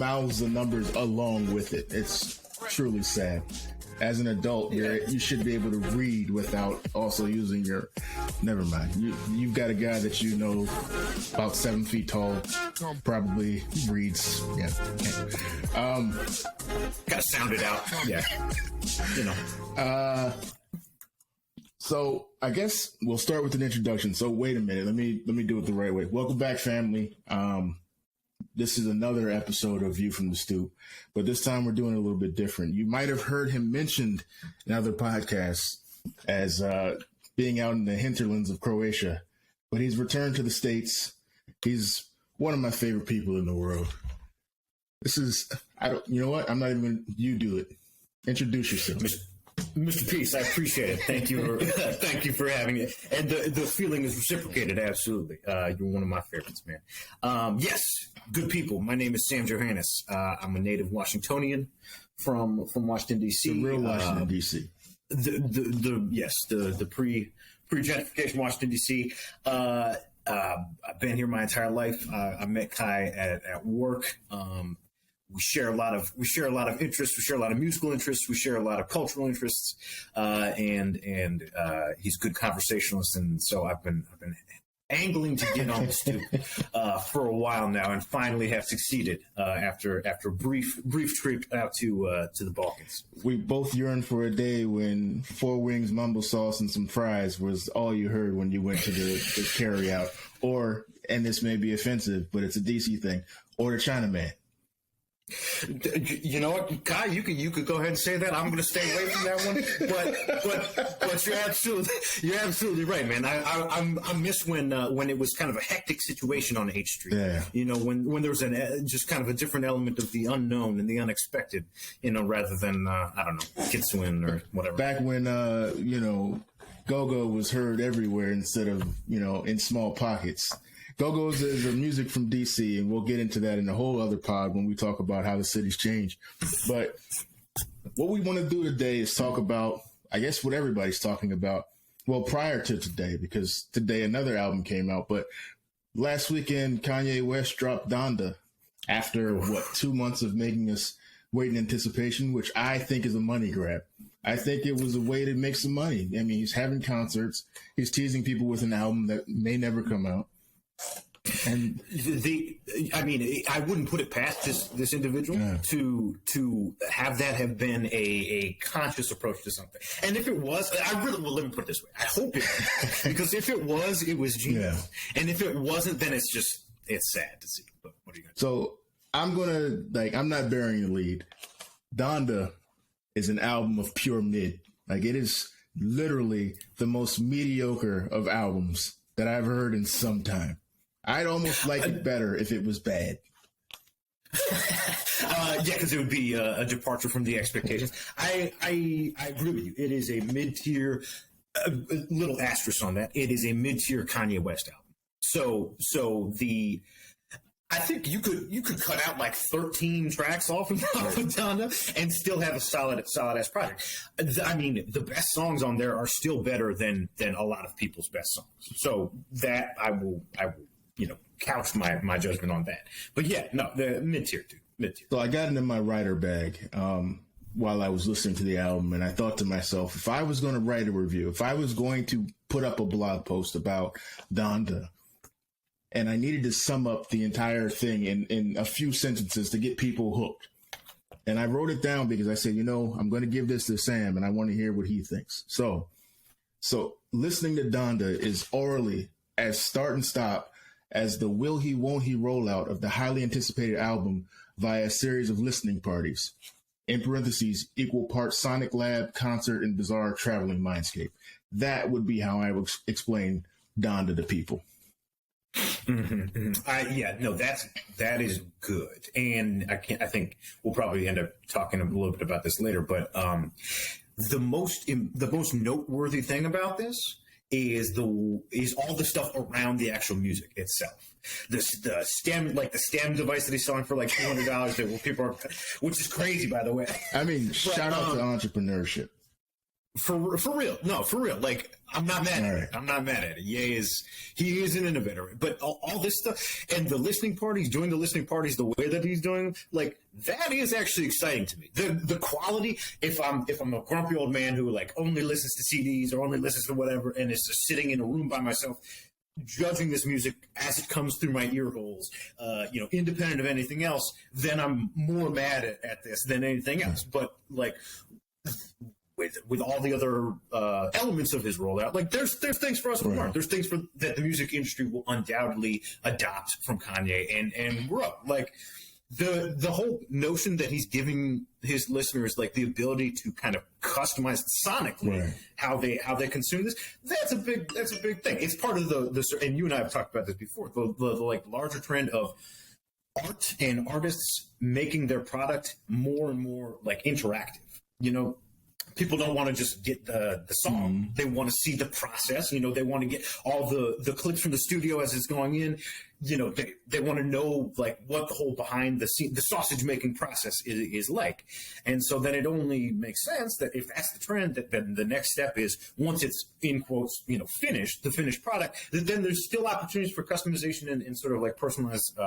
mouths the numbers along with it. It's truly sad. As an adult, you should be able to read without also using your. Never mind. You've got a guy that you know about 7 feet tall, probably reads. Yeah. Gotta sound it out. Yeah. You know. So I guess we'll start with an introduction. So wait a minute. Let me do it the right way. Welcome back, family. This is another episode of View from the Stoop, but this time we're doing it a little bit different. You might have heard him mentioned in other podcasts as being out in the hinterlands of Croatia, but he's returned to the States. He's one of my favorite people in the world. You know what? I'm not even, you do it. Introduce yourself. Mr. Peace, I appreciate it. Thank you. Thank you for having it. And the feeling is reciprocated. Absolutely. You're one of my favorites, man. Yes, good people. My name is Sam Johannes. I'm a native Washingtonian from Washington, D.C. The real Washington, D.C. The pre-gentrification Washington, D.C. I've been here my entire life. I met Kai at work. We share a lot of interests. We share a lot of musical interests. We share a lot of cultural interests, and he's a good conversationalist. And so I've been angling to get on the Stoop for a while now, and finally have succeeded after a brief trip out to the Balkans. We both yearned for a day when 4 wings, mumbo sauce, and some fries was all you heard when you went to the carry out, or, and this may be offensive, but it's a DC thing, or the Chinaman. You know what, Kai? You could go ahead and say that. I'm going to stay away from that one. But you're absolutely right, man. I miss when it was kind of a hectic situation on H Street. Yeah. You know, when there was just kind of a different element of the unknown and the unexpected. You know, rather than I don't know, Kitswin or whatever. Back when go-go was heard everywhere instead of in small pockets. Go-Go's is a music from DC, and we'll get into that in a whole other pod when we talk about how the city's changed. But what we want to do today is talk about, I guess, what everybody's talking about. Well, prior to today, because today another album came out. But last weekend, Kanye West dropped Donda after, 2 months of making us wait in anticipation, which I think is a money grab. I think it was a way to make some money. I mean, he's having concerts. He's teasing people with an album that may never come out. And I wouldn't put it past this individual to have that have been a conscious approach to something. And if it was, let me put it this way. I hope it was, because if it was genius. Yeah. And if it wasn't, then it's sad to see. But what are you going to do? So I'm not bearing the lead. Donda is an album of pure mid. It is literally the most mediocre of albums that I've heard in some time. I'd almost like it better if it was bad. Because it would be a departure from the expectations. I agree with you. It is a mid-tier, little asterisk on that. It is a mid-tier Kanye West album. I think you could cut out like 13 tracks off of Donda and still have a solid ass project. I mean, the best songs on there are still better than a lot of people's best songs. So that I will couch my judgment on that. But yeah, no, the mid-tier too. Mid-tier. So I got it in my writer bag while I was listening to the album, and I thought to myself, if I was going to write a review, if I was going to put up a blog post about Donda, and I needed to sum up the entire thing in a few sentences to get people hooked. And I wrote it down because I said, I'm going to give this to Sam, and I want to hear what he thinks. So listening to Donda is orally as start and stop as the will he, won't he rollout of the highly anticipated album via a series of listening parties. In parentheses, equal parts Sonic Lab, concert, and bizarre traveling mindscape. That would be how I would explain Donda to people. Mm-hmm. That is good. And I think we'll probably end up talking a little bit about this later, but the most noteworthy thing about this is all the stuff around the actual music itself. The stem device that he's selling for like $200 that people are, which is crazy, by the way. I mean, shout out to entrepreneurship. For real. No, for real. Like, I'm not mad at it. I'm not mad at it. Ye he is an innovator. But all this stuff and the listening parties, doing the listening parties the way that he's doing, like, that is actually exciting to me. The quality, if I'm a grumpy old man who like only listens to CDs or only listens to whatever and is just sitting in a room by myself, judging this music as it comes through my ear holes, independent of anything else, then I'm more mad at this than anything else. But like, with all the other elements of his rollout, like there's things for us to learn. There's things that the music industry will undoubtedly adopt from Kanye and grow. Like the whole notion that he's giving his listeners like the ability to kind of customize sonically how they consume this. That's a big thing. It's part of the and you and I have talked about this before. The like larger trend of art and artists making their product more and more like interactive. People don't want to just get the song. They want to see the process. They want to get all the clips from the studio as it's going in. They want to know like what the whole behind the scene, the sausage making process is like. And so then it only makes sense that if that's the trend, that then the next step is once it's in quotes, finished, the finished product, then there's still opportunities for customization and sort of like personalized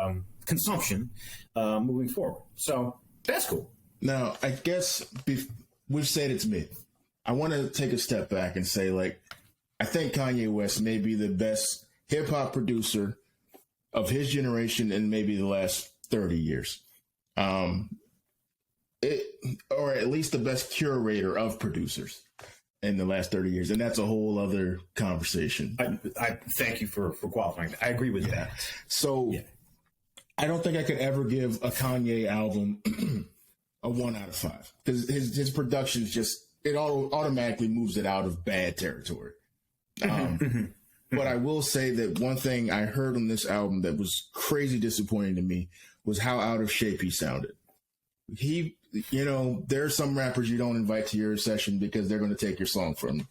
consumption moving forward. So that's cool. Now, I guess we've said it's mid. I want to take a step back and say, like, I think Kanye West may be the best hip hop producer of his generation in maybe the last 30 years. Or at least the best curator of producers in the last 30 years. And that's a whole other conversation. I thank you for qualifying. I agree with that. So I don't think I could ever give a Kanye album a 1 out of 5 because his production is just it automatically moves it out of bad territory. But I will say that one thing I heard on this album that was crazy disappointing to me was how out of shape he sounded. There are some rappers you don't invite to your session because they're going to take your song from you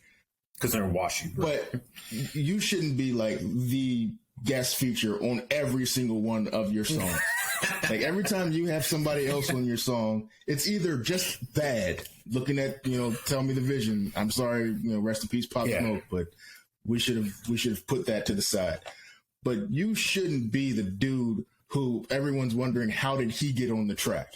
because they're wash you. But you shouldn't be like the guest feature on every single one of your songs. Like every time you have somebody else on your song, it's either just bad. Looking at Tell Me the Vision. I'm sorry, rest in peace, Pop Smoke, but we should have put that to the side. But you shouldn't be the dude who everyone's wondering how did he get on the track.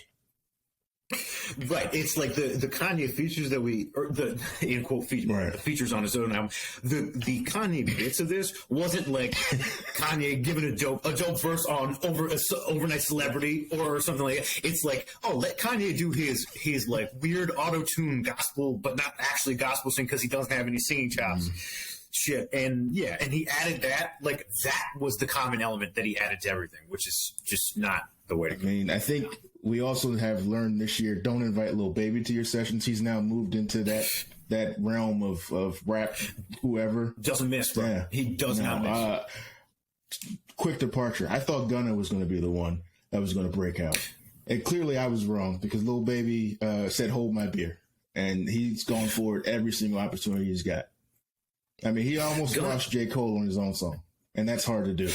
Right, it's like the Kanye features that the in quote features, the features on his own album. The Kanye bits of this wasn't like Kanye giving a dope verse on overnight celebrity or something like that. It's like, let Kanye do his like weird auto-tune gospel, but not actually gospel sing because he doesn't have any singing chops. Shit, and he added that. Like that was the common element that he added to everything, which is just not the way to go. I mean, I think we also have learned this year, don't invite Lil Baby to your sessions. He's now moved into that realm of rap, whoever. Doesn't miss, bro. Yeah. He does not miss. Quick departure. I thought Gunna was going to be the one that was going to break out. And clearly I was wrong because Lil Baby said, hold my beer. And he's gone forward every single opportunity he's got. I mean, he almost watched J. Cole on his own song. And that's hard to do.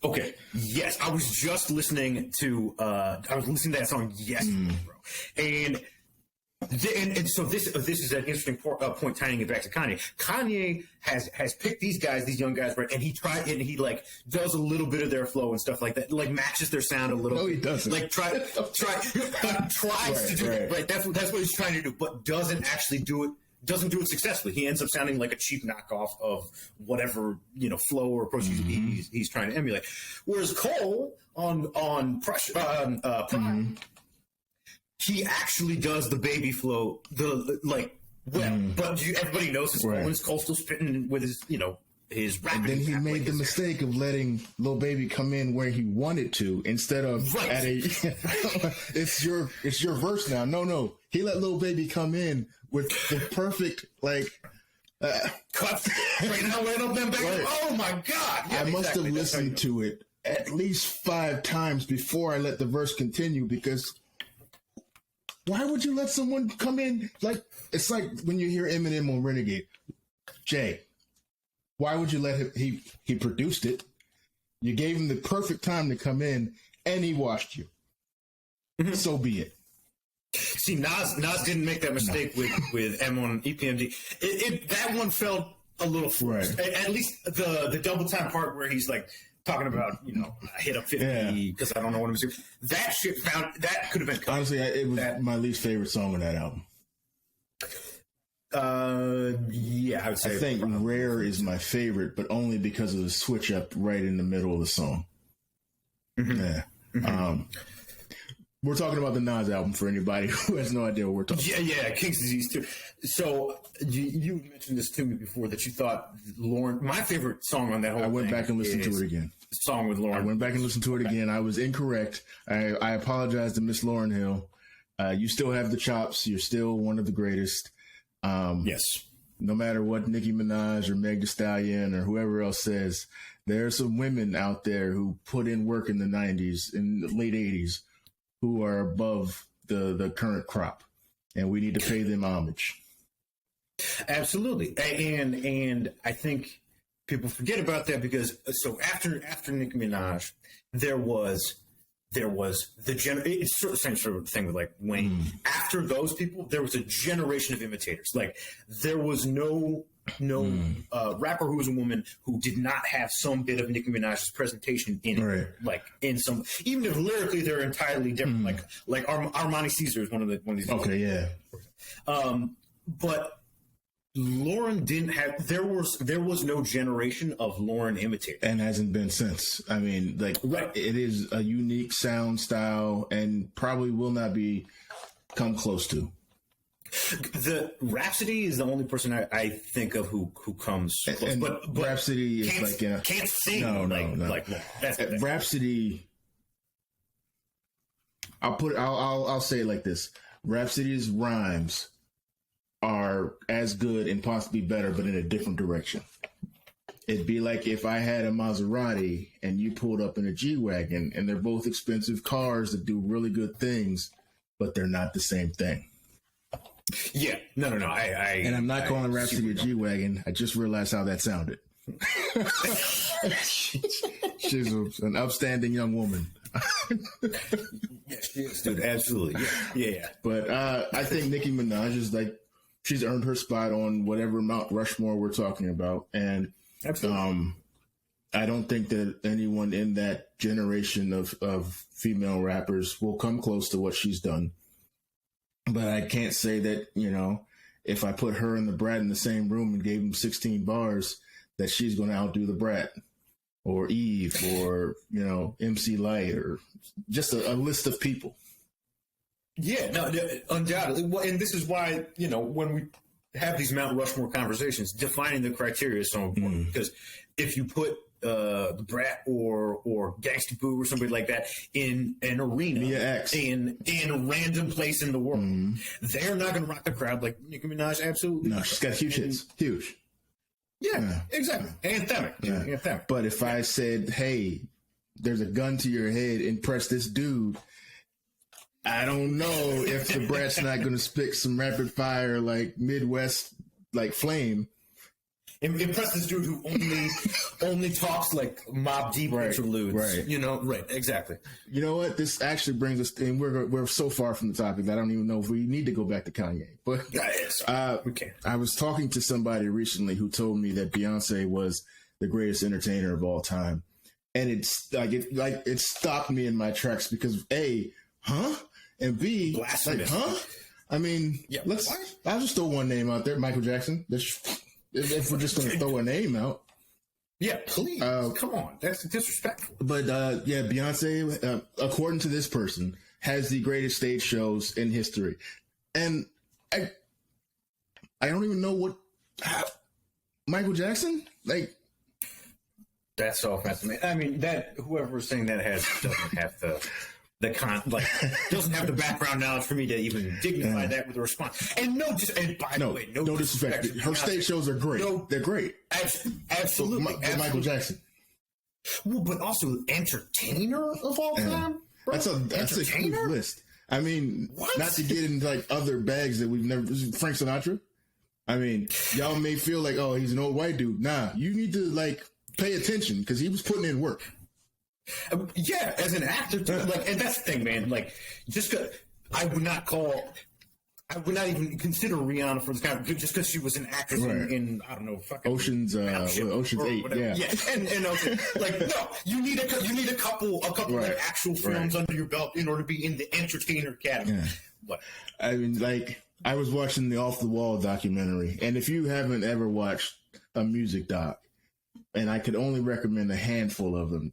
Okay. Yes, I was just listening to that song yesterday, bro. And so this is an interesting point tying it back to Kanye. Kanye has picked these young guys, right? And he like does a little bit of their flow and stuff like that, like matches their sound a little. No, he doesn't. Like tries to do it, right? That's what he's trying to do, but doesn't actually do it. Doesn't do it successfully. He ends up sounding like a cheap knockoff of whatever flow or approach he's trying to emulate. Whereas Cole on Pressure, Prime, he actually does the baby flow, but everybody knows it's Cole, and Cole's still spitting with his rap. And then he made the mistake of letting Lil Baby come in where he wanted to instead of at a. it's your verse now. No, he let Lil Baby come in with the perfect cut right now, right up them back. Right. Oh my god! Yeah, I must have listened to it at least 5 times before I let the verse continue because why would you let someone come in like it's like when you hear Eminem on Renegade, Jay. Why would you let him? He produced it. You gave him the perfect time to come in, and he washed you. So be it. See, Nas didn't make that mistake with M on EPMD. That one felt a little forced. Right. At least the double time part where he's like talking about, I hit up 50 because I don't know what I'm saying. That shit that could have been cut. Honestly, it was my least favorite song on that album. I would say. I think Rare is my favorite, but only because of the switch up right in the middle of the song. Mm-hmm. Yeah. Mm-hmm. We're talking about the Nas album for anybody who has no idea what we're talking about. Yeah, King's Disease too. So you mentioned this to me before that you thought Lauren. My favorite song on that whole. I went back and listened to it again. Song with Lauren. I went back and listened to it again. I was incorrect. I apologize to Miss Lauryn Hill. You still have the chops. You're still one of the greatest. Yes. No matter what Nicki Minaj or Meg Thee Stallion or whoever else says, there are some women out there who put in work in the 90s, in the late 80s, who are above the current crop, and we need to pay them homage. Absolutely, and I think people forget about that because after Nicki Minaj, there was the it's sort of the same sort of thing with like Wayne. After those people, there was a generation of imitators. Like there was no rapper who was a woman who did not have some bit of Nicki Minaj's presentation in it. Right. Like in some, even if lyrically they're entirely different. Like Armani Caesar is one of these. Okay, yeah. But Lauren didn't have. There was no generation of Lauren imitators, and hasn't been since. I mean, It is a unique sound style, and probably will not come close to. The Rhapsody is the only person I think of who comes close. And but Rhapsody is like can't sing. No. That's Rhapsody. I'll say it like this: Rhapsody's rhymes are as good and possibly better, but in a different direction. It'd be like if I had a Maserati and you pulled up in a G-Wagon, and they're both expensive cars that do really good things, but they're not the same thing. Yeah, no. And I'm not calling Rhapsody a G-Wagon. I just realized how that sounded. She's an upstanding young woman. Yes, she is, dude. Absolutely. Yeah. But I think Nicki Minaj is she's earned her spot on whatever Mount Rushmore we're talking about. And absolutely. I don't think that anyone in that generation of female rappers will come close to what she's done. But I can't say that, if I put her and the Brat in the same room and gave them 16 bars, that she's going to outdo the Brat or Eve or, MC Light or just a list of people. Yeah, no, undoubtedly. Well, and this is why, when we have these Mount Rushmore conversations, defining the criteria is so important because if you put the Brat or Gangster Boo or somebody like that in an arena in a random place in the world, they're not going to rock the crowd like Nicki Minaj. Absolutely. No, she's got huge hits. Huge. Yeah, exactly. Anthemic. Yeah. Anthemic. But if I said, hey, there's a gun to your head, impress this dude, I don't know if the Brat's not going to spit some rapid fire like Midwest like flame. Impress this dude who only talks like Mobb Deep interludes. Right. Right, exactly. You know what? This actually brings us, and we're so far from the topic that I don't even know if we need to go back to Kanye. But okay. I was talking to somebody recently who told me that Beyonce was the greatest entertainer of all time, and it stopped me in my tracks because A, huh, and B, blasphemous. Huh? I mean, I'll just throw one name out there, Michael Jackson. If we're just going to throw a name out. Yeah, please. Come on. That's disrespectful. But, Beyonce, according to this person, has the greatest stage shows in history. And I don't even know Michael Jackson? That's so offensive. I mean, whoever's saying that doesn't have doesn't have the background knowledge for me to even dignify that with a response. And by the way, no disrespect. Her stage shows are great. They're great. Absolutely. Michael Jackson. Well, but also entertainer of all time. Bro? That's a huge list. I mean, not to get into other bags that we've never. Frank Sinatra. I mean, y'all may feel like, oh, he's an old white dude. Nah, you need to pay attention because he was putting in work. Yeah, as an actor too. And that's the thing, man. I would not even consider Rihanna for this kind of, just because she was an actress in I don't know, fucking Ocean's 8, yeah. And Ocean, like, no, you need a couple like actual films under your belt in order to be in the entertainer category. Yeah. What? I mean, like, I was watching the Off the Wall documentary, and if you haven't ever watched a music doc, and I could only recommend a handful of them,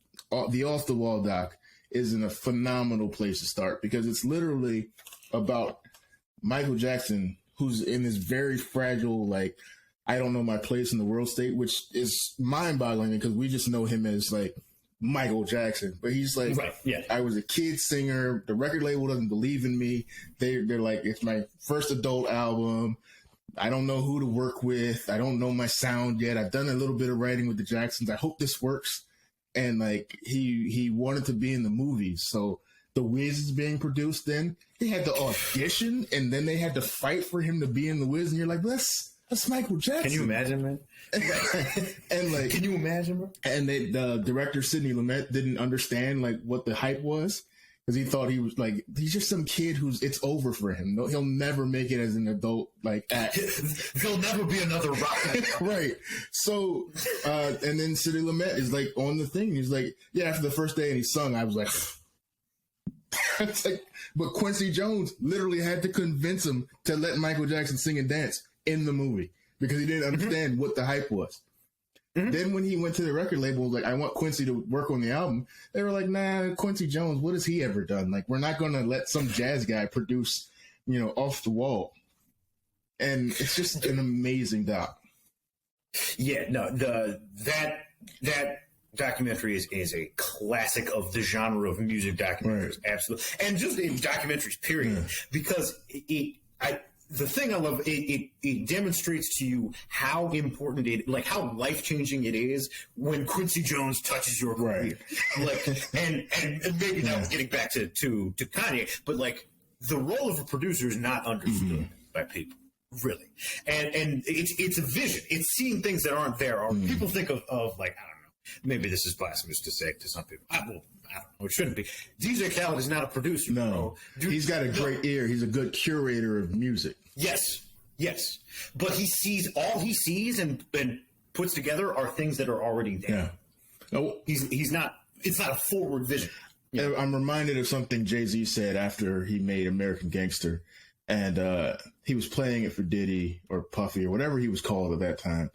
the Off the Wall doc is in a phenomenal place to start, because it's literally about Michael Jackson, who's in this very fragile, like, I don't know my place in the world state, which is mind-boggling because we just know him as, like, Michael Jackson. But he's like, I was a kid singer. The record label doesn't believe in me. They're like, it's my first adult album. I don't know who to work with. I don't know my sound yet. I've done a little bit of writing with the Jacksons. I hope this works. And, like, he wanted to be in the movies. So The Wiz is being produced then. They had to audition, and then they had to fight for him to be in The Wiz. And you're like, that's Michael Jackson. Can you imagine, man? And, like, can you imagine, bro? And the director, Sidney Lumet, didn't understand, like, what the hype was. Because he thought he was, like, he's just some kid it's over for him. No, he'll never make it as an adult, like, act. He'll never be another rock. Right. So, and then Sidney Lumet is, like, on the thing. He's like, yeah, after the first day and he sung, I was like, it's like, but Quincy Jones literally had to convince him to let Michael Jackson sing and dance in the movie because he didn't understand what the hype was. Then when he went to the record label, was like, I want Quincy to work on the album. They were like, nah, Quincy Jones, what has he ever done? Like, we're not going to let some jazz guy produce, Off the Wall. And it's just an amazing doc. Yeah, no, that documentary is a classic of the genre of music documentaries, absolutely, and just in documentaries, period. Because the thing I love, it demonstrates to you how important how life changing it is when Quincy Jones touches your career. Like, and maybe now we're getting back to Kanye, but, like, the role of a producer is not understood by people. Really, and it's a vision. It's seeing things that aren't there. Or people think of like, I don't know. Maybe this is blasphemous to say to some people. I don't know. It shouldn't be. DJ Khaled is not a producer. No, he's got a great ear. He's a good curator of music. Yes. But all he sees and puts together are things that are already there. Yeah. No, he's not. It's not a forward vision. Yeah. I'm reminded of something Jay-Z said after he made American Gangster. And he was playing it for Diddy or Puffy or whatever he was called at that time.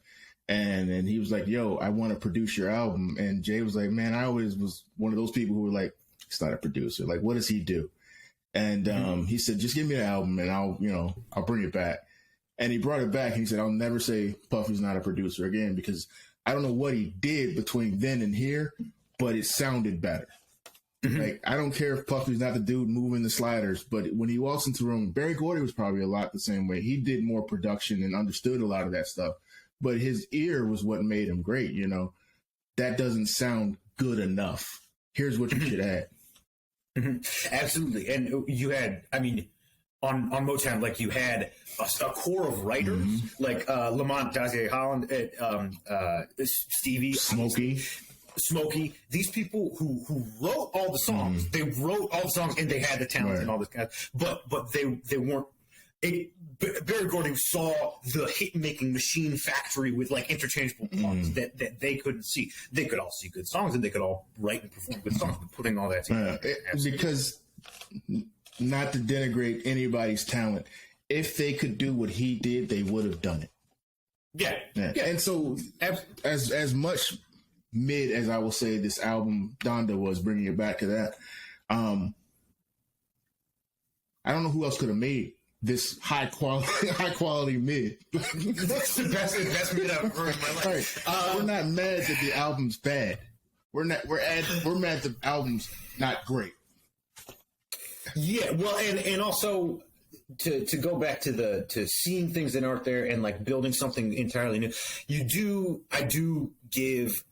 And he was like, yo, I want to produce your album. And Jay was like, man, I always was one of those people who were like, he's not a producer. Like, what does he do? And he said, just give me the album and I'll bring it back. And he brought it back and he said, I'll never say Puffy's not a producer again, because I don't know what he did between then and here, but it sounded better. Like, I don't care if Puffy's not the dude moving the sliders, but when he walks into the room, Berry Gordy was probably a lot the same way. He did more production and understood a lot of that stuff, but his ear was what made him great. That doesn't sound good enough. Here's what you should add. Absolutely. And you had, on Motown, like, you had a core of writers, like Lamont Dozier Holland, Stevie, Smokey, these people who wrote all the songs, they wrote all the songs and they had the talent and all this kind of, but they weren't. Berry Gordy saw the hit-making machine factory with, like, interchangeable parts that they couldn't see. They could all see good songs and they could all write and perform good songs, but putting all that together. Because, not to denigrate anybody's talent, if they could do what he did, they would have done it. Yeah. And so, as much mid as I will say this album Donda was, bringing it back to that, I don't know who else could have made this high quality mid. That's the best mid I've heard in my life. Right. We're not mad that the album's bad. We're mad the album's not great. Yeah, well, and also to go back to seeing things that aren't there and, like, building something entirely new. I do give,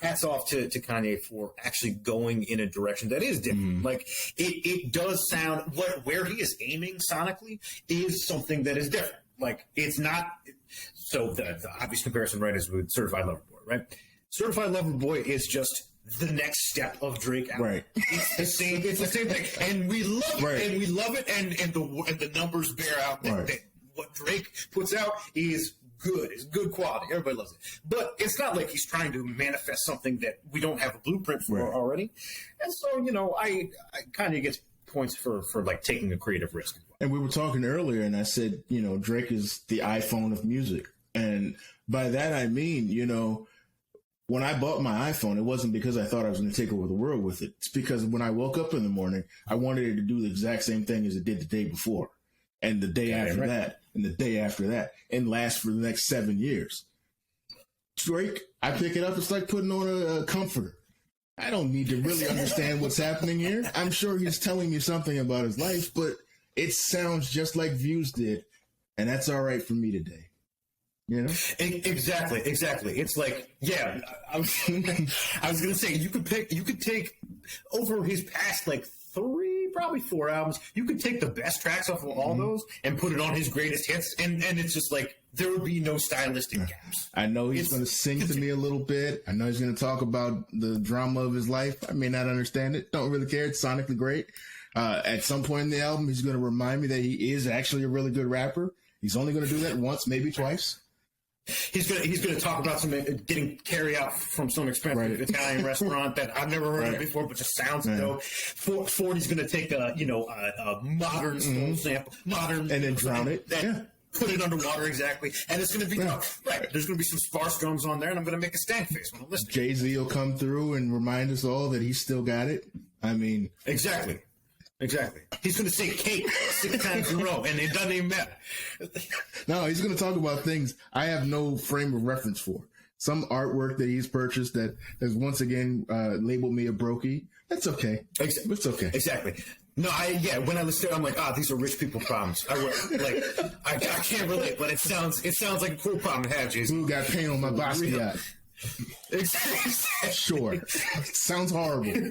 hats off to Kanye for actually going in a direction that is different. Like, it does sound, where he is aiming sonically is something that is different. Like, it's not, so the obvious comparison, right, is with Certified Lover Boy, right? Certified Lover Boy is just the next step of Drake album. Right. It's the same thing. And we love it. And we love it. And the numbers bear out that what Drake puts out is good. It's good quality. Everybody loves it. But it's not like he's trying to manifest something that we don't have a blueprint for already. And so, I kind of get points for like taking a creative risk. And we were talking earlier, and I said, Drake is the iPhone of music. And by that, I mean, when I bought my iPhone, it wasn't because I thought I was going to take over the world with it. It's because when I woke up in the morning, I wanted it to do the exact same thing as it did the day before, and the day after that, and the day after that, and last for the next 7 years. Drake, I pick it up, it's like putting on a comforter. I don't need to really understand what's happening here. I'm sure he's telling me something about his life, but it sounds just like Views did, and that's all right for me today. Exactly. It's like, I was gonna say you could take over his past like 3, probably 4 albums. You could take the best tracks off of all those and put it on his greatest hits, and it's just like there would be no stylistic gaps. I know he's going to sing to me a little bit. I know he's going to talk about the drama of his life. I may not understand it. Don't really care. It's sonically great. At some point in the album, he's going to remind me that he is actually a really good rapper. He's only going to do that once, maybe twice. He's gonna talk about some getting carry out from some expensive Italian restaurant that I've never heard of before, but just sounds dope. 40's gonna take a modern soul sample, and then drown it. Put it underwater, exactly, and it's gonna be right. There's gonna be some sparse drums on there, and I'm gonna make a stank face when I listen. Jay-Z will come through and remind us all that he's still got it. I mean, exactly. He's going to say cake 6 times in a row, and it doesn't even matter. No, he's going to talk about things I have no frame of reference for. Some artwork that he's purchased that has once again labeled me a brokey. That's okay. It's okay. Exactly. No, when I listen to it, I'm like, these are rich people problems. I can't relate, but it sounds like a cool problem to have, Jason. Who got paint on my Basquiat? Exactly. Sure. Sounds horrible.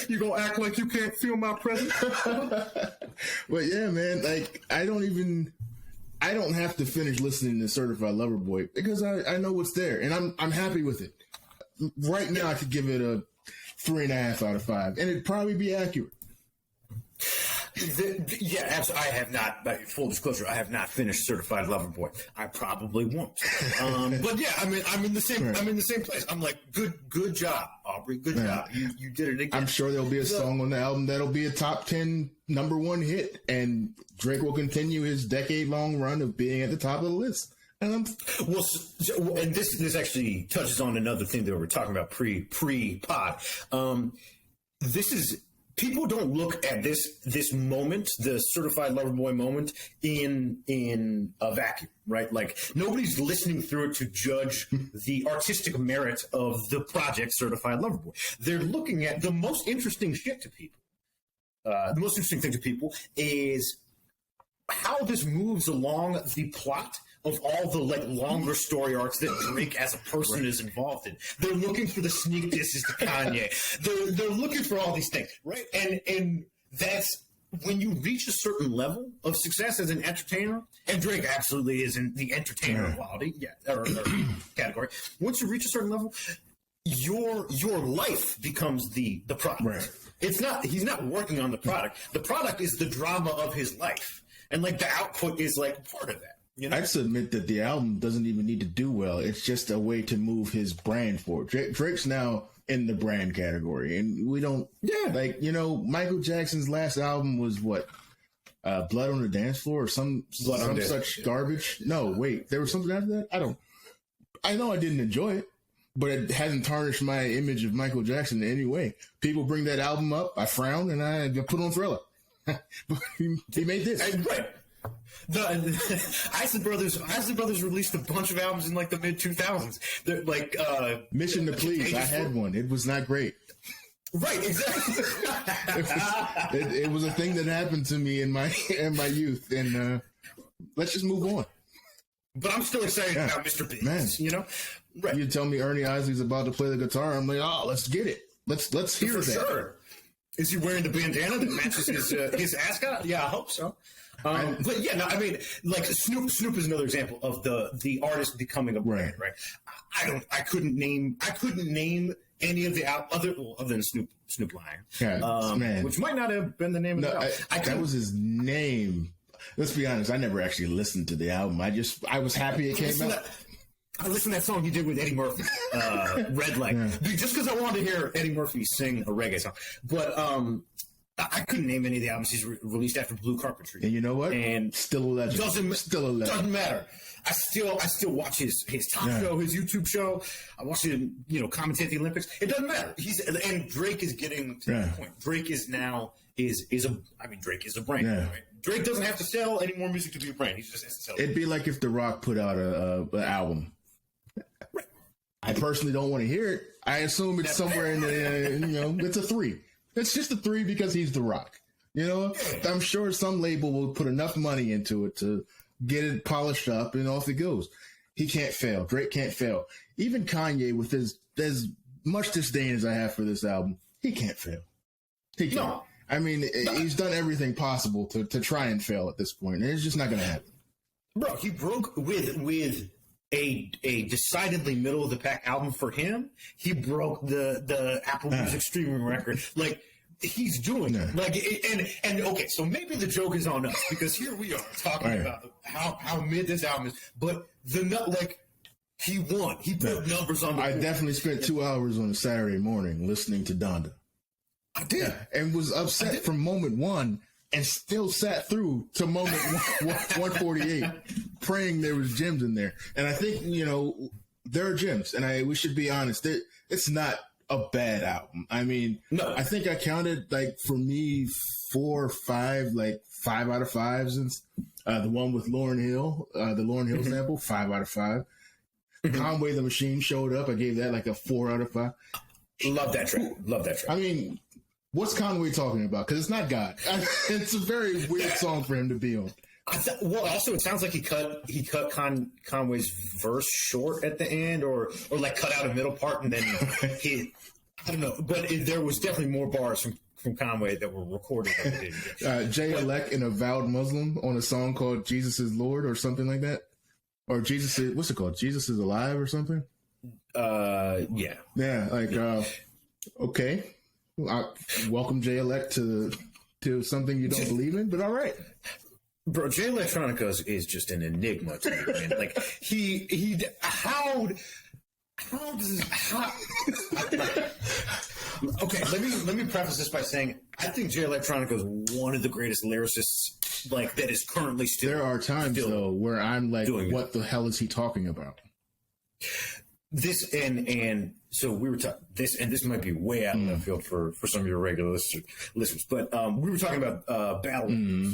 You gonna act like you can't feel my presence? But yeah, man, like I don't have to finish listening to Certified Lover Boy because I know what's there and I'm happy with it. Right now I could give it a 3.5 out of 5, and it'd probably be accurate. Absolutely. I have not. Full disclosure, I have not finished Certified Lover Boy. I probably won't. But yeah, I'm in the same. I'm in the same place. I'm like, good job, Aubrey. Good job. You did it again. I'm sure there'll be a song on the album that'll be a top 10 #1 hit, and Drake will continue his decade-long run of being at the top of the list. And this actually touches on another thing that we were talking about pre-pod. This is. People don't look at this moment, the Certified Lover Boy moment, in a vacuum, right? Like nobody's listening through it to judge the artistic merit of the project Certified Lover Boy. They're looking at the most interesting shit to people. The most interesting thing to people is how this moves along the plot of all the longer story arcs that Drake as a person is involved in. They're looking for the sneak disses to Kanye. They're looking for all these things, right? And that's when you reach a certain level of success as an entertainer, and Drake absolutely is in the entertainer quality, or category. Once you reach a certain level, your life becomes the product. Right. He's not working on the product. The product is the drama of his life. And the output is part of that. I'd submit that the album doesn't even need to do well. It's just a way to move his brand forward. Drake's now in the brand category, and we don't. Yeah, Michael Jackson's last album was what? Blood on the Dance Floor or some such garbage. No, wait, there was something after that. I know I didn't enjoy it, but it hasn't tarnished my image of Michael Jackson in any way. People bring that album up, I frown, and I put on Thriller. He made this. Right. The Isley Brothers released a bunch of albums in the mid 2000s. Mission to Please. I had one. It was not great. Right, exactly. it was a thing that happened to me in my youth, and let's just move on. But I'm still excited about Mr. Biggs. Man, right? You tell me Ernie Isley's about to play the guitar, I'm like, oh, let's get it. Let's hear that. Sure. Is he wearing the bandana that matches his ascot? Yeah, I hope so. But yeah, no, I mean, Snoop is another example of the artist becoming a brand, right? I couldn't name any of the other than Snoop Lion, man. which might not have been the name of the album. That was his name. Let's be honest. I never actually listened to the album. I was happy it came out. I listened to that song he did with Eddie Murphy, Red Light, just because I wanted to hear Eddie Murphy sing a reggae song. But I couldn't name any of the albums he's released after Blue Carpentry. And you know what? And still a legend. Still a legend. Doesn't matter. I still watch his talk show, his YouTube show. I watch him, commentate the Olympics. It doesn't matter. And Drake is getting to the point. Drake is now Drake is a brand. Yeah. Right? Drake doesn't have to sell any more music to be a brand. He just has to sell. It'd be like if The Rock put out an album. Right. I personally don't want to hear it. I assume it's somewhere in the, it's a 3. It's just a 3 because he's The Rock. I'm sure some label will put enough money into it to get it polished up, and off it goes. He can't fail. Drake can't fail. Even Kanye, with as much disdain as I have for this album, he can't fail. He can't. No. I mean, he's done everything possible to try and fail at this point, and it's just not going to happen. Bro, he broke with a decidedly middle of the pack album for him. He broke the Apple Music streaming record. Like, he's doing it. And okay, so maybe the joke is on us, because here we are talking about how mid this album is, but he won. He put numbers on the board. I definitely spent 2 hours on a Saturday morning listening to Donda. I did. And was upset from moment 1 and still sat through to moment 148, praying there was gems in there. And I think, there are gems, and we should be honest. It's not a bad album. I mean, no. I think I counted, for me, 4 or 5, 5 out of 5s. The one with Lauryn Hill, the Lauryn Hill sample, 5 out of 5. Conway the Machine showed up. I gave that a 4 out of 5. Love that track. I mean, what's Conway talking about? Because it's not God. It's a very weird song for him to be on. Also, it sounds like he cut Conway's verse short at the end, or cut out a middle part, and then I don't know. But there was definitely more bars from Conway that were recorded. Jay Elect, an avowed Muslim, on a song called "Jesus is Lord" or something like that, or what's it called? Jesus is alive or something. Yeah. Okay. Welcome Jay Elect to something you don't believe in, but all right. Bro, Jay Electronica is just an enigma to me, man. Okay, let me preface this by saying I think Jay Electronica is one of the greatest lyricists that is currently still. There are times though where I'm what the hell is he talking about? This and so we were talking this, and this might be way out of left field for some of your regular listeners, but we were talking about battle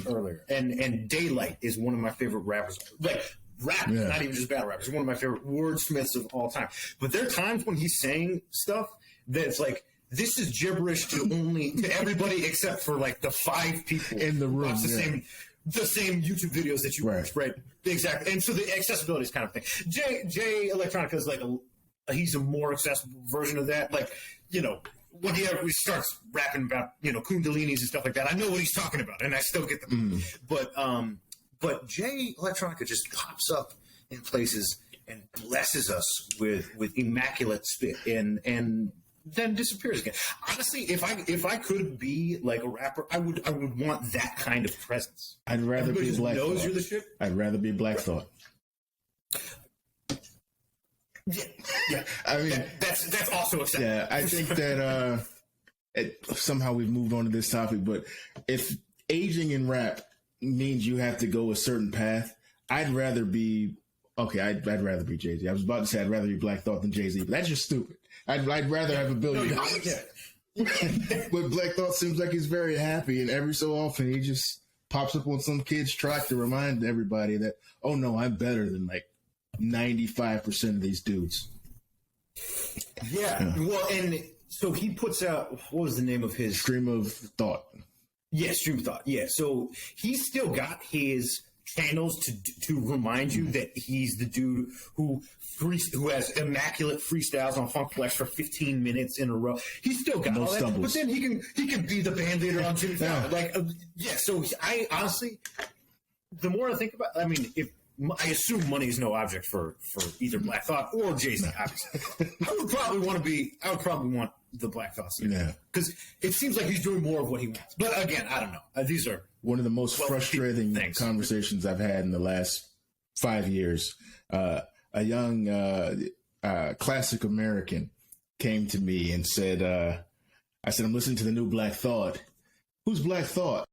earlier, and Daylight is one of my favorite rappers, not even just battle rappers. He's one of my favorite wordsmiths of all time. But there are times when he's saying stuff that's this is gibberish to everybody except for the 5 people in the room. Watch the same YouTube videos that you watch, right? Exactly. And so the accessibility is kind of thing. Jay Electronica is he's a more accessible version of that. When he starts rapping about, Kundalinis and stuff like that, I know what he's talking about, and I still get them. But Jay Electronica just pops up in places and blesses us with immaculate spit and then disappears again. Honestly, if I could be a rapper, I would want that kind of presence. I'd rather be Black Thought. Knows you're the shit. I'd rather be Black Thought. Yeah. I mean, that's also acceptable. Yeah, I think that somehow we've moved on to this topic, but if aging in rap means you have to go a certain path, I'd rather be I'd rather be Jay-Z. I was about to say I'd rather be Black Thought than Jay-Z, but that's just stupid. I'd rather have $1 billion. But Black Thought seems like he's very happy, and every so often he just pops up on some kid's track to remind everybody that, oh no, I'm better than 95% of these dudes. Yeah. Well, and so he puts out, what was the name of his? Stream of Thought. Yeah, Stream of Thought. Yeah. So he's still got his channels to remind you that he's the dude who has immaculate freestyles on Funk Flex for 15 minutes in a row. He's still got all that, but then he can be the band leader on Jimmy Fallon. So I honestly, the more I think about, I assume money is no object for either Black Thought or Jay-Z. Obviously, I would probably want the Black Thought, because it seems like he's doing more of what he wants. But again, I don't know. These are one of the most frustrating conversations I've had in the last 5 years. A young classic American came to me and said, I said, I'm listening to the new Black Thought. Who's Black Thought?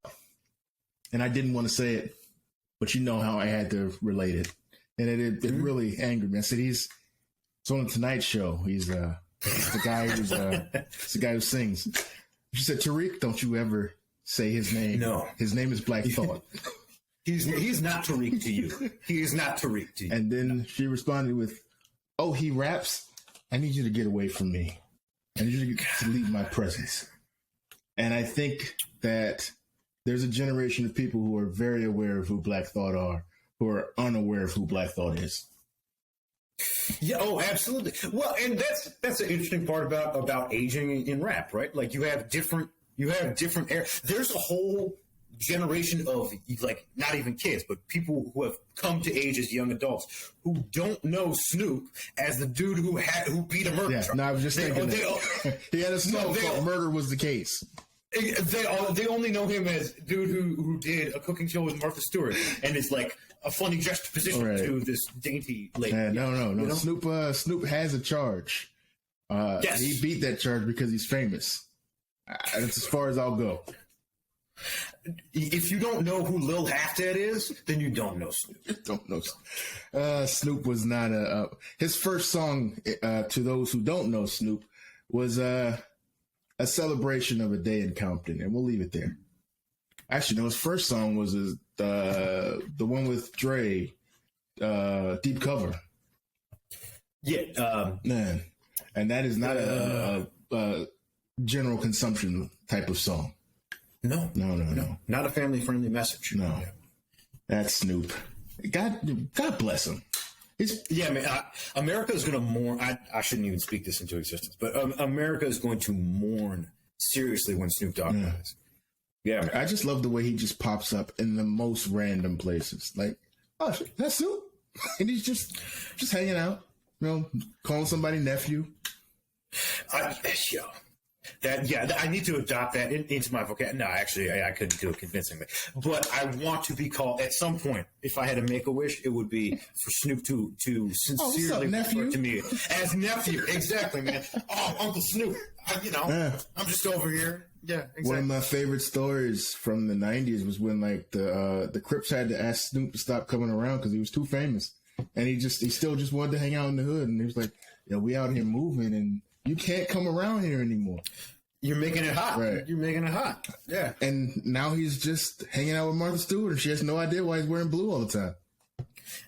And I didn't want to say it, but you know how I had to relate it. And it really angered me. I said, he's on the Tonight Show. He's the guy who sings. She said, Tariq, don't you ever say his name. No. His name is Black Thought. He's not Tariq to you. He is not Tariq to you. And then she responded with, oh, he raps? I need you to get away from me. I need you to leave my presence. And I think that there's a generation of people who are very aware of who Black Thought are, who are unaware of who Black Thought is. Yeah, oh, absolutely. Well, and that's an interesting part about aging in rap, right? Like you have different eras. There's a whole generation of, like, not even kids, but people who have come to age as young adults who don't know Snoop as the dude who beat a murder truck. No, I was just thinking he had a song called Murder Was the Case. They only know him as dude who did a cooking show with Martha Stewart, and it's like a funny juxtaposition to this dainty lady. No. You know? Snoop has a charge. Yes. He beat that charge because he's famous. That's as far as I'll go. If you don't know who Lil Half-Dead is, then you don't know Snoop. Don't know. Snoop was not his first song, to those who don't know Snoop, was a celebration of a day in Compton, and we'll leave it there. Actually, no, his first song was the one with Dre, Deep Cover. Yeah. Man, and that is not a general consumption type of song. No. Not a family-friendly message. No. Yeah. That's Snoop. God bless him. America is going to mourn. I shouldn't even speak this into existence, but America is going to mourn seriously when Snoop Dogg dies. Yeah, man. I just love the way he just pops up in the most random places. Like, oh, that's Snoop, and he's just hanging out, calling somebody nephew. I need to adopt that into my vocabulary. No, actually, I couldn't do it convincingly. But I want to be called, at some point, if I had to make a wish, it would be for Snoop to sincerely refer to me as nephew. Exactly, man. Oh, Uncle Snoop. I'm just over here. Yeah, exactly. One of my favorite stories from the 90s was when, like, the Crips had to ask Snoop to stop coming around because he was too famous. And he still just wanted to hang out in the hood. And he was like, we out here moving, and you can't come around here anymore. You're making it hot. Right. You're making it hot. Yeah. And now he's just hanging out with Martha Stewart, and she has no idea why he's wearing blue all the time.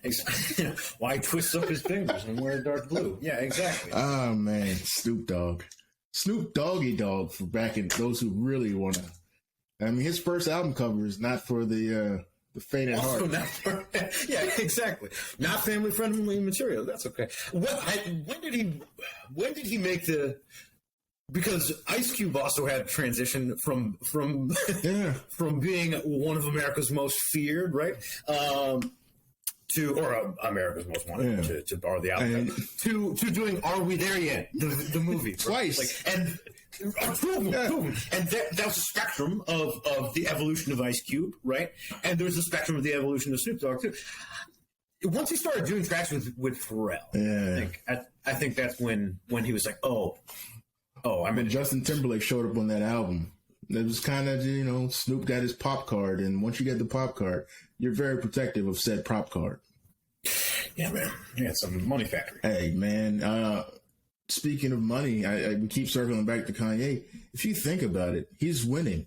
Exactly. Why he twists up his fingers and wear dark blue. Yeah, exactly. Oh, man. Snoop Dogg. Snoop Doggy Dogg, for back in those who really want to. I mean, his first album cover is not for the faint at heart. Yeah, exactly. Not family friendly material. That's okay. When did he make the? Because Ice Cube also had transition from being one of America's most feared, right? America's Most Wanted, to borrow the album, to doing Are We There Yet? The movie. Twice. Right? And proven. And that was a spectrum of the evolution of Ice Cube, right? And there's a spectrum of the evolution of Snoop Dogg, too. Once he started doing tracks with Pharrell, I think that's when he was like, I mean, Justin Timberlake showed up on that album. It was kind of, Snoop got his pop card, and once you get the pop card, you're very protective of said pop card. Yeah, man. Yeah, it's a money factory. Hey, man. Speaking of money, we keep circling back to Kanye. If you think about it, he's winning.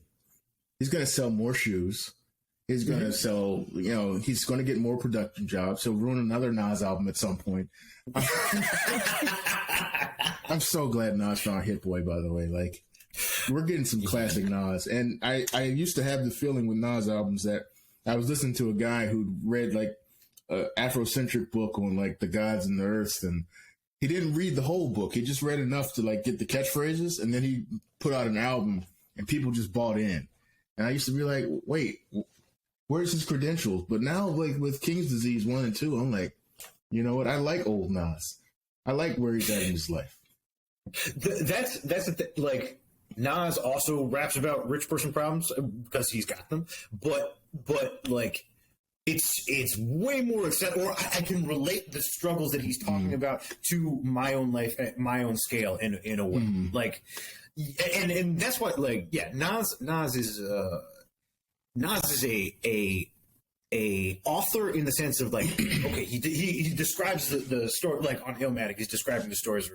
He's going to sell more shoes. He's going to sell, he's going to get more production jobs. He'll ruin another Nas album at some point. I'm so glad Nas found Hit Boy, by the way. Like, we're getting some classic Nas. And I used to have the feeling with Nas albums that I was listening to a guy who read, like, an Afrocentric book on, like, the gods and the earths, and he didn't read the whole book. He just read enough to, like, get the catchphrases, and then he put out an album, and people just bought in. And I used to be like, wait, Where's his credentials? But now, like with King's Disease 1 and 2, I'm like, you know what? I like old Nas. I like where he's at in his life. That's like Nas also raps about rich person problems because he's got them, but like it's way more acceptable. Or I can relate the struggles that he's talking about to my own life at my own scale in a way. Like, and that's what, like, yeah, Nas is a author in the sense of, like, okay, he describes the story, like on Illmatic, he's describing the stories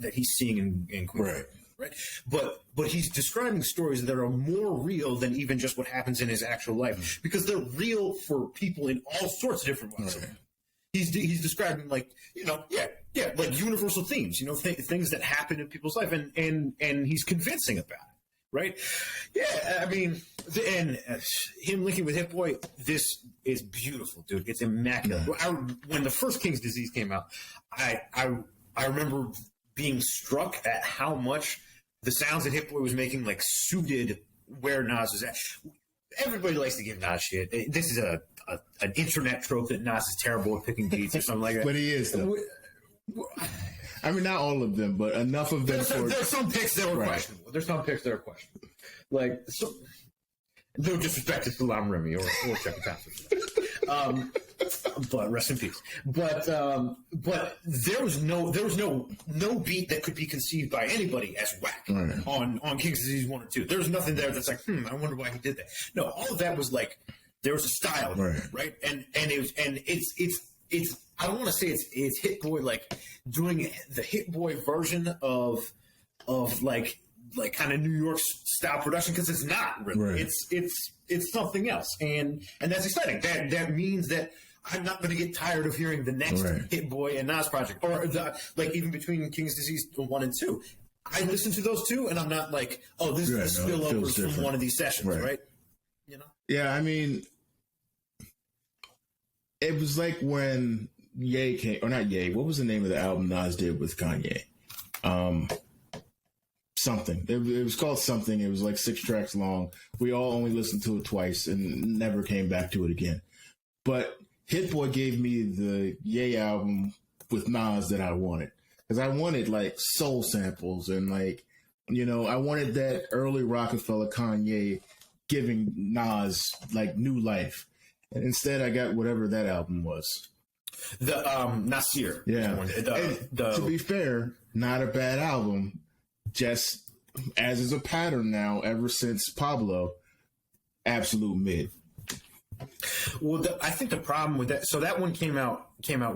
that he's seeing in Queens, right? But he's describing stories that are more real than even just what happens in his actual life, because they're real for people in all sorts of different ways. Right. He's describing, like, like universal themes, things that happen in people's life, and he's convincing about it. Right? Yeah, I mean, and him linking with Hit Boy, this is beautiful, dude. It's immaculate. Yeah. When the first King's Disease came out, I remember being struck at how much the sounds that Hit Boy was making, like, suited where Nas was at. Everybody likes to give Nas shit. This is an internet trope that Nas is terrible at picking beats or something like that. But he is, though. I mean, not all of them, but enough of them. There's some picks that were questionable. There's some picks that are questionable. Like, no disrespect to Salam Remy or Chuck Thompson. But rest in peace. But there was no beat that could be conceived by anybody as whack on King's Disease 1 or 2. There was nothing there that's like, I wonder why he did that. No, all of that was like, there was a style, right? And it's I don't want to say it's Hit Boy, like doing the Hit Boy version of like kind of New York style production, because it's not really. Right. It's something else, and that's exciting. That means that I'm not going to get tired of hearing the next Hit Boy and Nas project, or like even between King's Disease 1 and 2. I listen to those two, and I'm not like, oh, this is the spillovers from one of these sessions, right? Yeah, I mean, it was like when Ye came, or not Ye. What was the name of the album Nas did with Kanye? Something. It was called something. It was like 6 tracks long. We all only listened to it twice and never came back to it again. But Hit Boy gave me the Ye album with Nas that I wanted, because I wanted like soul samples and like, I wanted that early Rockefeller Kanye giving Nas like new life. And instead I got whatever that album was. The Nasir. Yeah. To be fair, not a bad album. Just as is a pattern now, ever since Pablo, absolute mid. Well, I think the problem with that, so that one came out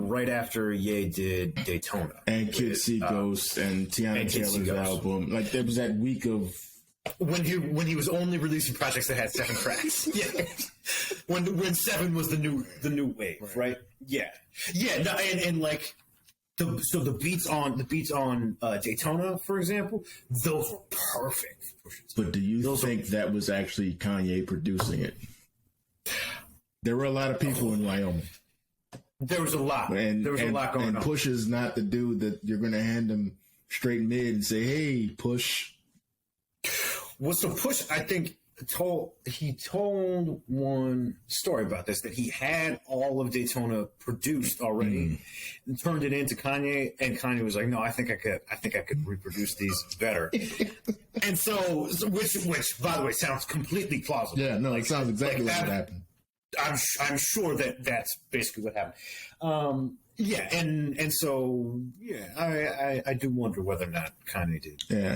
right after Ye did Daytona and Kid See Ghost and Tiana Taylor's album. Like, there was that week of when he was only releasing projects that had 7 tracks. Yeah, when 7 was the new wave, right? Yeah. No, and like. So the beats on Daytona, for example, those were perfect. But do you think that was actually Kanye producing it? There were a lot of people in Wyoming. There was a lot. There was a lot going on. And Push is not the dude that you're going to hand him straight mid and say, "Hey, Push." Well, so Push, I think, told one story about this, that he had all of Daytona produced already and turned it into Kanye, and Kanye was like, no, I think I could reproduce these better. And so which by the way sounds completely plausible. Yeah, no, it sounds exactly like what happened. I'm sure that's basically what happened. And so I do wonder whether or not Kanye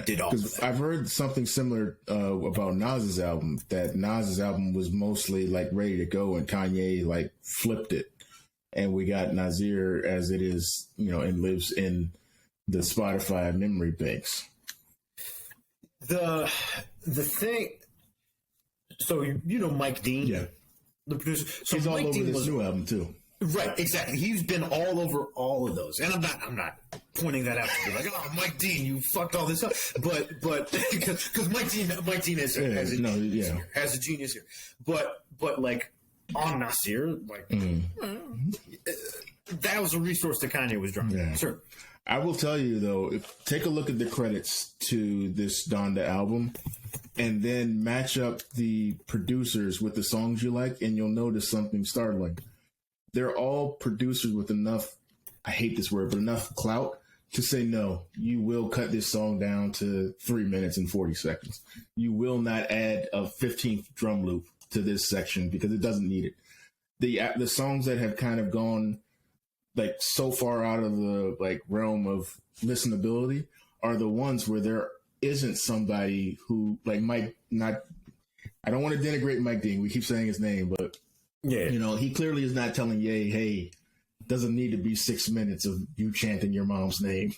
did all of that. I've heard something similar about Nas's album, that Nas's album was mostly like ready to go, and Kanye like flipped it, and we got Nasir as it is, and lives in the Spotify memory banks. The thing, so Mike Dean, the producer. So he's Mike all over Dean this new album too. Right, exactly. He's been all over all of those, and I'm not pointing that out to be like, oh, Mike Dean, you fucked all this up. But because Mike Dean has a genius here. But like on Nasir, like that was a resource that Kanye was drawing. Yeah. Sure. I will tell you though, take a look at the credits to this Donda album. and then match up the producers with the songs you like, and you'll notice something startling. They're all producers with enough, I hate this word, but enough clout to say, no, you will cut this song down to 3 minutes and 40 seconds. You will not add a 15th drum loop to this section because it doesn't need it. The songs that have kind of gone like so far out of the like realm of listenability are the ones where there isn't somebody who like might not. I don't want to denigrate Mike Dean. We keep saying his name, but yeah, you know, he clearly is not telling Ye, hey, doesn't need to be 6 minutes of you chanting your mom's name.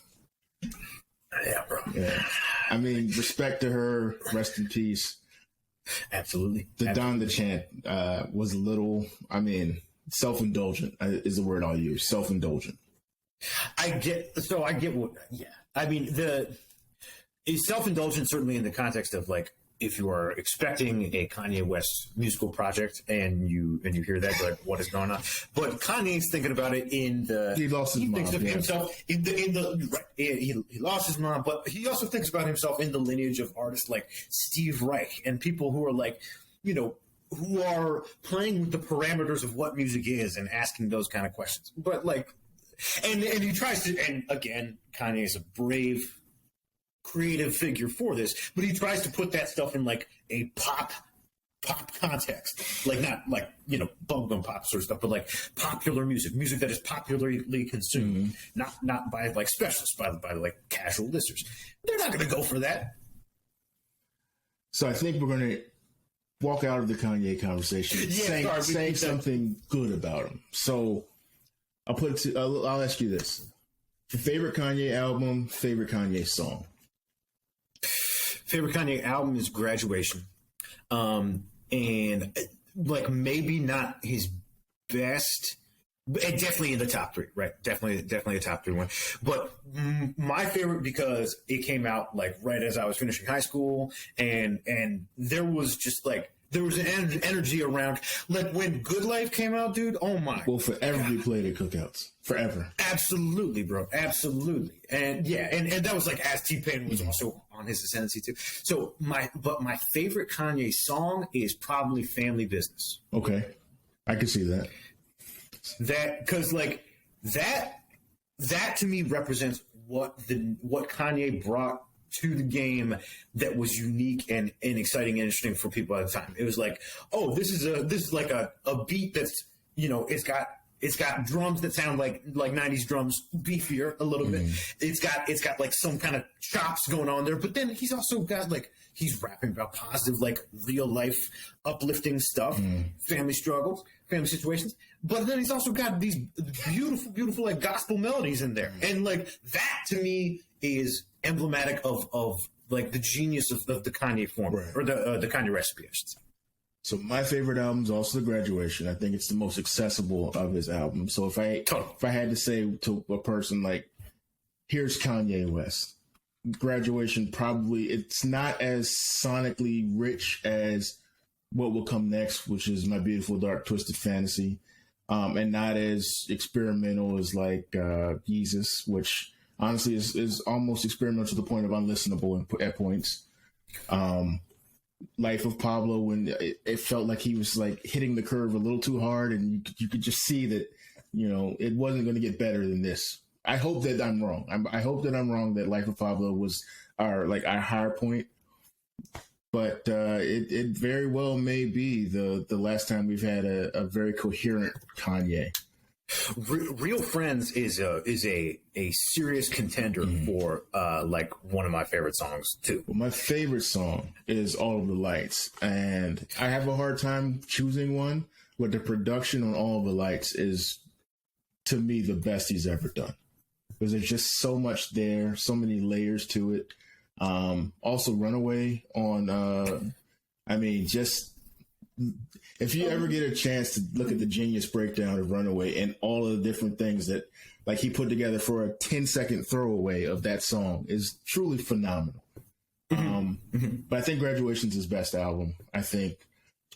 Yeah, bro. Yeah. I mean, respect to her. Rest in peace. Absolutely. The Donda chant was a little, I mean, self-indulgent is the word I'll use. Self-indulgent. I get what, yeah. I mean, is self-indulgent certainly in the context of like, if you are expecting a Kanye West musical project and you hear that, you're like, what is going on? But Kanye's thinking about it in the he lost his mom. Thinks of himself in the right, he lost his mom, but he also thinks about himself in the lineage of artists like Steve Reich and people who are like, you know, who are playing with the parameters of what music is and asking those kind of questions. But like, and he tries to, and again, Kanye is a brave, creative figure for this, but he tries to put that stuff in like a pop context, like not like, you know, bubblegum pop sort of stuff, but like popular music that is popularly consumed, not by like specialists, by like casual listeners. They're not going to go for that. So I think we're going to walk out of the Kanye conversation saying something good about him. So I'll ask you this: favorite Kanye album, favorite Kanye song. Favorite Kanye album is Graduation. And like maybe not his best, but definitely in the top three, right? Definitely a top three one. But my favorite because it came out like right as I was finishing high school, and there was just like there was an energy around like when Good Life came out, dude. Oh my! We'll forever be played at cookouts, forever. Absolutely, bro. Absolutely, and yeah, and that was like as TPain was also on his ascendancy too. So my favorite Kanye song is probably Family Business. Okay, I can see that. That because like that to me represents what Kanye brought to the game that was unique and exciting and interesting for people at the time. It was like, oh, this is like a beat that's, you know, it's got drums that sound like 90s drums, beefier a little bit. It's got like some kind of chops going on there, but then he's also got like he's rapping about positive, like real life uplifting stuff, family struggles, family situations. But then he's also got these beautiful like gospel melodies in there. And like that to me is emblematic of like the genius of the Kanye form, right, or the Kanye recipe, I should say. So my favorite album is also The Graduation. I think it's the most accessible of his albums. So if I had to say to a person like, here's Kanye West, Graduation probably, it's not as sonically rich as what will come next, which is My Beautiful Dark Twisted Fantasy, and not as experimental as like Jesus, which honestly is almost experimental to the point of unlistenable at points. Life of Pablo, when it felt like he was like hitting the curve a little too hard, and you could just see that, you know, it wasn't going to get better than this. I hope that I'm wrong. I hope that I'm wrong that Life of Pablo was our higher point, but it very well may be the last time we've had a very coherent Kanye. Real Friends is a serious contender for like one of my favorite songs too. Well, my favorite song is All of the Lights, and I have a hard time choosing one, but the production on All of the Lights is, to me, the best he's ever done, because there's just so much there, so many layers to it. Also Runaway on I mean, just if you ever get a chance to look at the genius breakdown of Runaway and all of the different things that like he put together for a 10-second throwaway of that song is truly phenomenal. But I think Graduation's his best album. I think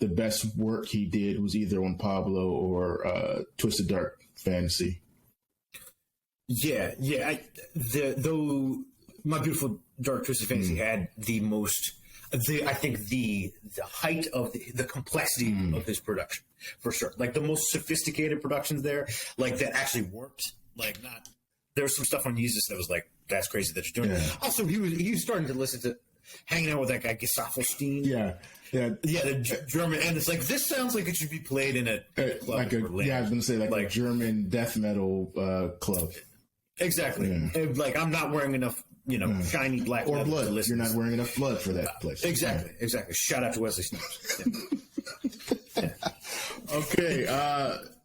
the best work he did was either on Pablo or Twisted Dark Fantasy. Yeah. Though My Beautiful Dark Twisted Fantasy had the most I think the height of the complexity of his production, for sure. Like the most sophisticated productions there, like that actually worked. Like not there was some stuff on Yeezus that was like, that's crazy that you're doing. Yeah. Also, he was starting to listen to hanging out with that guy Gesaffelstein. Yeah. The German, and it's like this sounds like it should be played in a club like a Berlin. I was gonna say like a German death metal club. Exactly. Yeah. Like I'm not wearing enough, shiny black or leather blood. to listen You're to. not wearing enough blood for that place. Exactly. Shout out to Wesley Snipes. Yeah. Okay,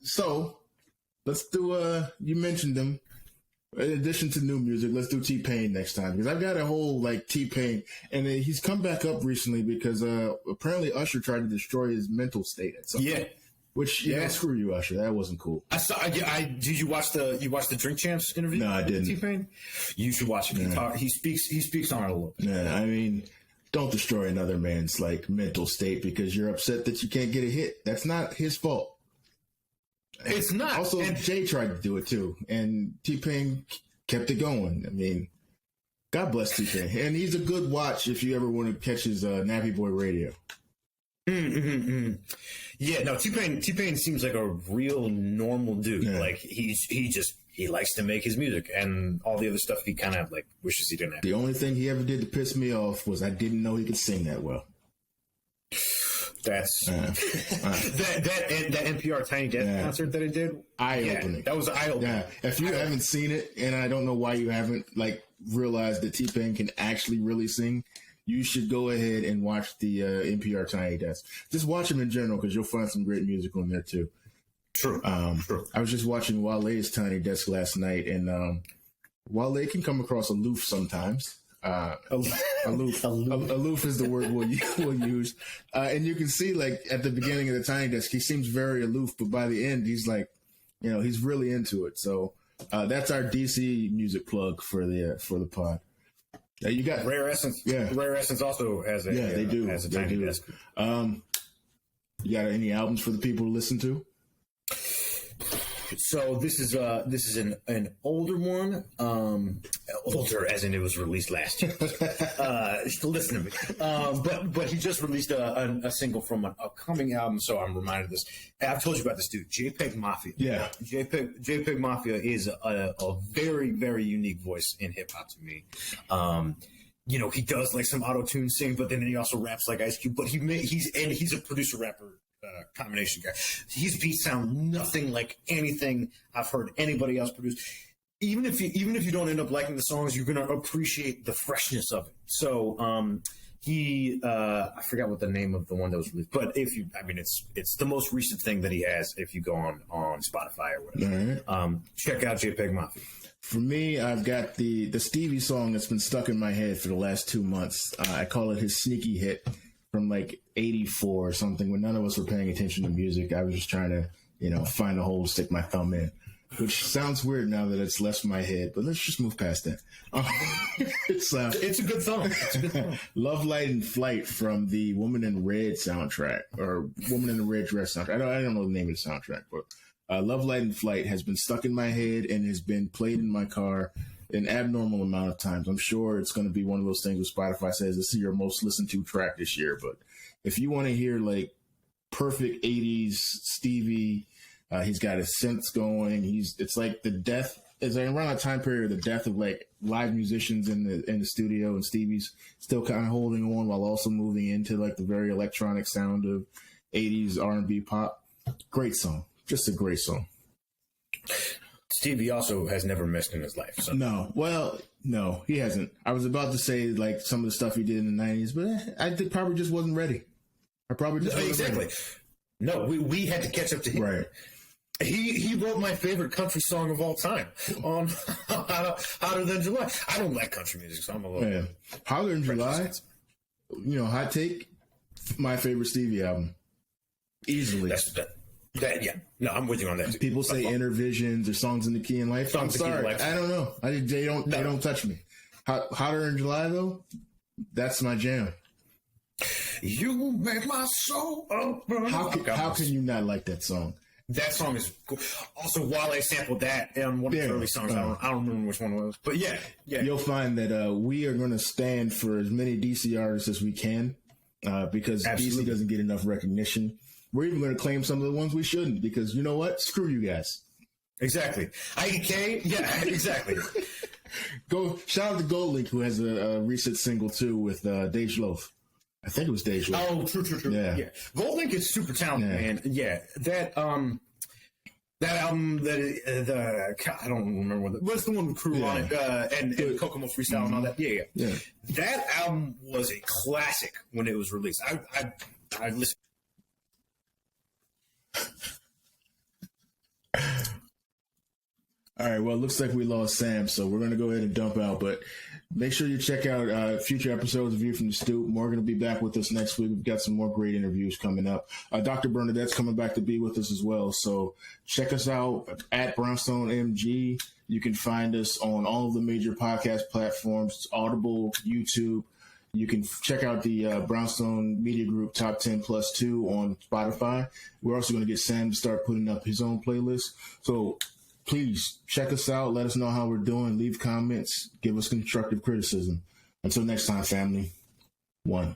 so let's do. You mentioned them. In addition to new music, let's do TPain next time because I've got a whole like TPain, and he's come back up recently because apparently Usher tried to destroy his mental state at some point. Which screw you, Usher. That wasn't cool. I saw. Did you watch the Drink Champs interview? No, I didn't. TPain. You should watch it. Yeah. He speaks on it a little bit. Yeah, I mean, don't destroy another man's like mental state because you're upset that you can't get a hit. That's not his fault. It's not. Also, Jay tried to do it too, and T-Pain kept it going. I mean, God bless T-Pain, and he's a good watch if you ever want to catch his Nappy Boy Radio. Yeah, no, T-Pain seems like a real normal dude. Yeah. Like he likes to make his music, and all the other stuff he kind of like wishes he didn't have. The only thing he ever did to piss me off was I didn't know he could sing that well. That's that NPR Tiny Desk concert that he did. Eye-opening. That was eye-opening. Yeah, if you haven't seen it, and I don't know why you haven't like realized that T-Pain can actually really sing, you should go ahead and watch the NPR Tiny Desk. Just watch him in general because you'll find some great music on there too. True. True. I was just watching Wale's Tiny Desk last night, and Wale can come across aloof sometimes. Aloof is the word we'll use. And you can see, like, at the beginning of the Tiny Desk, he seems very aloof, but by the end, he's like, he's really into it. So that's our DC music plug for the pod. You got Rare Essence. Yeah. Rare Essence also has a they do. has a Tiny Desk. You got any albums for the people to listen to? So this is an older one, older as in it was released last year. Listen to me, but he just released a single from an upcoming album, so I'm reminded of this. I've told you about this dude, JPEG Mafia. Yeah, JPEG Mafia is a very, very unique voice in hip hop to me. He does like some auto tune sing, but then he also raps like Ice Cube. But he's a producer rapper. Combination guy. His beats sound nothing like anything I've heard anybody else produce. Even if you don't end up liking the songs, you're gonna appreciate the freshness of it. So I forgot what the name of the one that was released, but it's the most recent thing that he has. If you go on Spotify or whatever, right. Check out JPEG Mafia. For me, I've got the Stevie song that's been stuck in my head for the last 2 months. I call it his sneaky hit. From like 84 or something when none of us were paying attention to music. I was just trying to, find a hole to stick my thumb in, which sounds weird now that it's left my head, but let's just move past that. It's a good song. It's a good song. Love, Light, and Flight from the Woman in Red soundtrack or Woman in the Red Dress soundtrack. I don't know the name of the soundtrack, but Love, Light, and Flight has been stuck in my head and has been played in my car an abnormal amount of times. I'm sure it's going to be one of those things where Spotify says this is your most listened to track this year. But if you want to hear like perfect 80s Stevie, he's got his synths going. It's like the death. It's like around that time period, the death of like live musicians in the studio, and Stevie's still kind of holding on while also moving into like the very electronic sound of 80s R&B pop. Great song, just a great song. Stevie also has never missed in his life. So. No, he hasn't. I was about to say like some of the stuff he did in the 90s, but I probably just wasn't ready. Exactly. No, we had to catch up to him. Right. He wrote my favorite country song of all time on Hotter Than July. I don't like country music, so I'm a little... Yeah. Hotter Than July, hot take, my favorite Stevie album. Easily. Yeah. No, I'm with you on that too. People say Inner Visions or Songs in the Key in Life. I'm sorry. I don't know. They don't touch me. Hotter Than July, though, that's my jam. You make my soul up. How can you not like that song? That song is cool. Also, Wale sampled that on one of his early songs. I don't remember which one it was, but yeah. You'll find that we are going to stand for as many DC artists as we can because DC doesn't get enough recognition. We're even going to claim some of the ones we shouldn't because you know what? Screw you guys. Exactly. IDK? Yeah, exactly. Shout out to GoldLink who has a recent single too with Dej Loaf. I think it was Dej Loaf. Oh, true. Yeah. GoldLink is super talented, man. Yeah, that album I don't remember what's the one with Crew on it and Kokomo Freestyle and all that. Yeah. That album was a classic when it was released. I listened. All right, well, it looks like we lost Sam, so we're going to go ahead and dump out. But make sure you check out future episodes of View from the Stoop. We're going to be back with us next week. We've got some more great interviews coming up. Dr. Bernadette's coming back to be with us as well. So check us out at Brownstone MG. You can find us on all of the major podcast platforms, Audible, YouTube. You can check out the Brownstone Media Group Top 10 Plus 2 on Spotify. We're also going to get Sam to start putting up his own playlist. So please check us out. Let us know how we're doing. Leave comments. Give us constructive criticism. Until next time, family. 1.